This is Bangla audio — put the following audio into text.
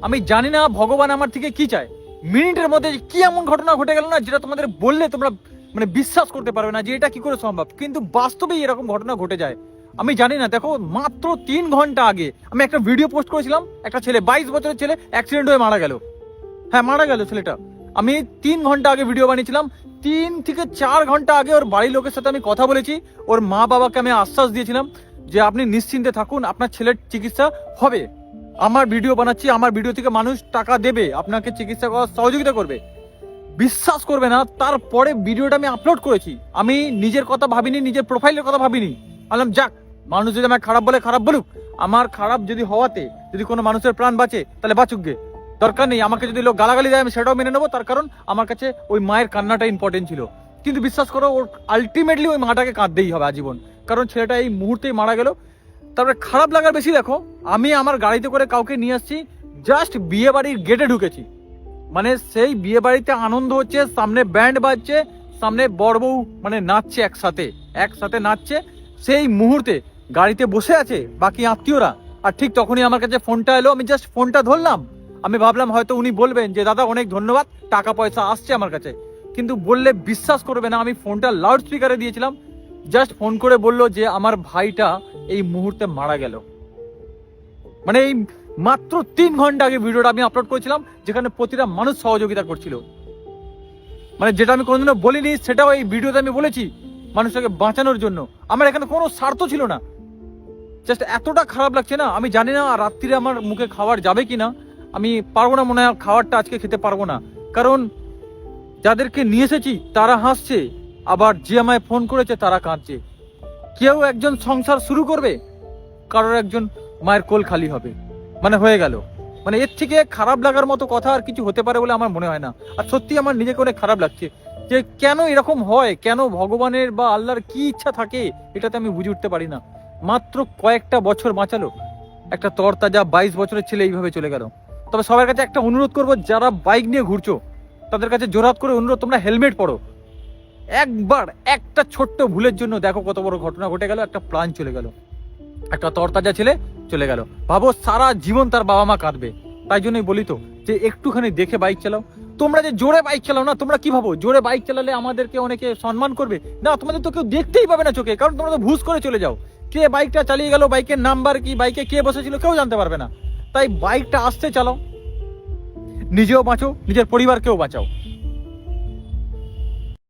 আমি জানি না ভগবান আমার থেকে কি চায়। মিনিটের মধ্যে কি এমন ঘটনা ঘটে গেল না, যেটা তোমাদের বললে তোমরা মানে বিশ্বাস করতে পারবে না যে এটা কি করে সম্ভব, কিন্তু বাস্তবেই এরকম ঘটনা ঘটে যায়। আমি জানি না, দেখো মাত্র 3 ঘন্টা আগে আমি একটা ভিডিও পোস্ট করেছিলাম, একটা ছেলে 22 বছরের ছেলে অ্যাক্সিডেন্ট হয়ে মারা গেল। হ্যাঁ, মারা গেল ছেলেটা। আমি 3 ঘন্টা আগে ভিডিও বানিয়েছিলাম। 3 থেকে 4 ঘন্টা আগে ওর বাড়ির লোকের সাথে আমি কথা বলেছি। ওর মা বাবাকে আমি আশ্বাস দিয়েছিলাম যে আপনি নিশ্চিন্তে থাকুন, আপনার ছেলের চিকিৎসা হবে। আমার ভিডিও বানাচ্ছি, আমার ভিডিও থেকে মানুষ টাকা দেবে, আপনাকে চিকিৎসা করার সহযোগিতা করবে। বিশ্বাস করবে না, তারপরে ভিডিওটা আমি আপলোড করেছি। আমি নিজের কথা ভাবিনি, নিজের প্রোফাইলের কথা ভাবিনি। বললাম যাক, মানুষ যদি আমাকে খারাপ বলে খারাপ বলুক, আমার খারাপ যদি হওয়াতে যদি কোনো মানুষের প্রাণ বাঁচে তাহলে বাঁচুক গে, দরকার নেই। আমাকে যদি লোক গালাগালি দেয় আমি সেটাও মেনে নেবো, তার কারণ আমার কাছে ওই মায়ের কান্নাটা ইম্পর্টেন্ট ছিল। কিন্তু বিশ্বাস করো, ওর আলটিমেটলি ওই মাটাকে কাঁদতেই হবে আজীবন, কারণ ছেলেটা এই মুহূর্তেই মারা গেল। তারপরে খারাপ লাগার বেশি দেখো, আমি আমার গাড়িতে করে কাউকে নিয়ে আসছি, জাস্ট বিয়ে বাড়ির গেটে ঢুকেছি, মানে সেই বিয়ে বাড়িতে আনন্দ হচ্ছে, সামনে ব্যান্ড বাজছে, সামনে বর বউ মানে নাচছে, একসাথে নাচছে। সেই মুহূর্তে গাড়িতে বসে আছে বাকি আত্মীয়রা, আর ঠিক তখনই আমার কাছে ফোনটা এলো। আমি জাস্ট ফোনটা ধরলাম, আমি ভাবলাম হয়তো উনি বলবেন যে দাদা অনেক ধন্যবাদ, টাকা পয়সা আসছে আমার কাছে। কিন্তু বললে বিশ্বাস করবে না, আমি ফোনটা লাউড স্পিকারে দিয়েছিলাম। জাস্ট ফোন করে বললো যে আমার ভাইটা এই মুহূর্তে মারা গেল। মানে এই মাত্র 3 ঘন্টা আগে ভিডিওটা আমি আপলোড করেছিলাম, যেখানে প্রতিটা মানুষ সহযোগিতা করছিল। মানে যেটা আমি কোনোদিনও বলিনি, সেটাও এই ভিডিওতে আমি বলেছি, মানুষটাকে বাঁচানোর জন্য। আমার এখানে কোনো স্বার্থ ছিল না। জাস্ট এতটা খারাপ লাগছে না, আমি জানি না রাত্রিরে আমার মুখে খাবার যাবে কিনা। আমি পারবো না, মনে হয় খাবারটা আজকে খেতে পারবো না, কারণ যাদেরকে নিয়ে এসেছি তারা হাসছে, আবার যে আমায় ফোন করেছে তারা কাঁদছে। কেউ একজন সংসার শুরু করবে, কারোর একজন মায়ের কোল খালি হবে, মানে হয়ে গেল। মানে এর থেকে খারাপ লাগার মতো কথা আর কিছু হতে পারে বলে আমার মনে হয় না। আর সত্যি আমার নিজেকে অনেক খারাপ লাগছে যে কেন এরকম হয়, কেন ভগবানের বা আল্লাহর কি ইচ্ছা থাকে, এটাতে আমি বুঝে উঠতে পারি না। মাত্র কয়েকটা বছর বাঁচালো, একটা তরতাজা 22 বছরের ছেলে এইভাবে চলে গেল। তবে সবার কাছে একটা অনুরোধ করবো, যারা বাইক নিয়ে ঘুরছো তাদের কাছে জোরাত করে অনুরোধ, তোমরা হেলমেট পরো। একবার একটা ছোট্ট ভুলের জন্য দেখো কত বড় ঘটনা ঘটে গেল, একটা প্রাণ চলে গেল, একটা তরতাজা ছেলে চলে গেল। ভাবো সারা জীবন তার বাবা মা কাঁদবে। তাই জন্যই বলি তো যে একটুখানি দেখে বাইক চালাও। তোমরা যে জোরে বাইক চালাও না, তোমরা কি ভাবো জোরে বাইক চালালে আমাদেরকে অনেকে সম্মান করবে? না, তোমাদের তো কেউ দেখতেই পাবে না চোখে, কারণ তোমরা তো ভুস করে চলে যাও। কে বাইকটা চালিয়ে গেল, বাইকের নাম্বার কি, বাইকে কে বসেছিল কেউ জানতে পারবে না। তাই বাইকটা আস্তে চালাও, নিজেও বাঁচো, নিজের পরিবারকেও বাঁচাও।